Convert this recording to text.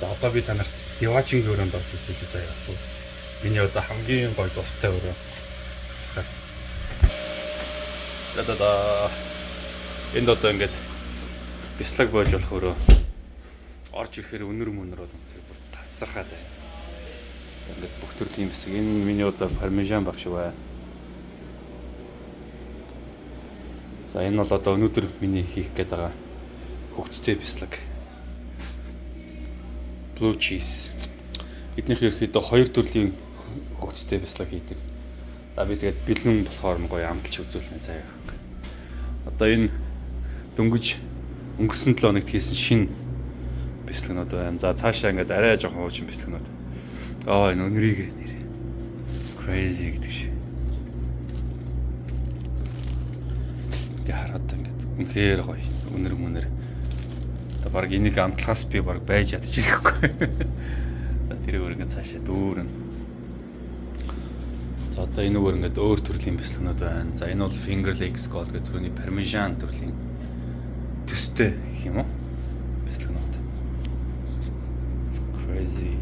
За одоо би танарт Диваачингийн өрөөнд орж үзүүлээ заяа. Миний одоо хамгийн гоё дуртай өрөө. Энд одоо ингээд бяцлаг боож болох өрөө. Орж ирэхээр өнөр мөнөр бол бүр тасархаа заяа. Ингээд бүх төрлийн бяцлаг. Энэ миний одоо пармежан багш байна. За энэ бол одоо өнөөдөр миний хийх гээд байгаа хөвгцтэй бяцлаг. Blue cheese. Эднийх ерөөхдөө хоёр төрлийн хөвгцтэй бяцлаг хийдэг. За би тэгээд бэлэн болохоор гоё амталж үзүүлнэ заяа. Одоо энэ дөнгөж өнгөрсөн 7 хоногт хийсэн шинэ бяцлагнууд байна. За цаашаа ингээд арай жоохон хуучин бяцлагнууд. Энэ өнрийг нэр. Crazy гэдэг шиг. Ингээ хараад ингээд үнэхээр гоё. Өнөр мөнөр. Одоо баг энийг амтлахаас би баг байж ядчихгүй. За тэрийг ингээд цаашаа дүүрнэ. За одоо энэ өөр ингээд өөр төрлийн бяцлагнууд байна. За энэ бол finger legs gold гэдэг түрүүний пармежан төрлийн төстэй гэх юм уу? Бяцлагнууд. Crazy.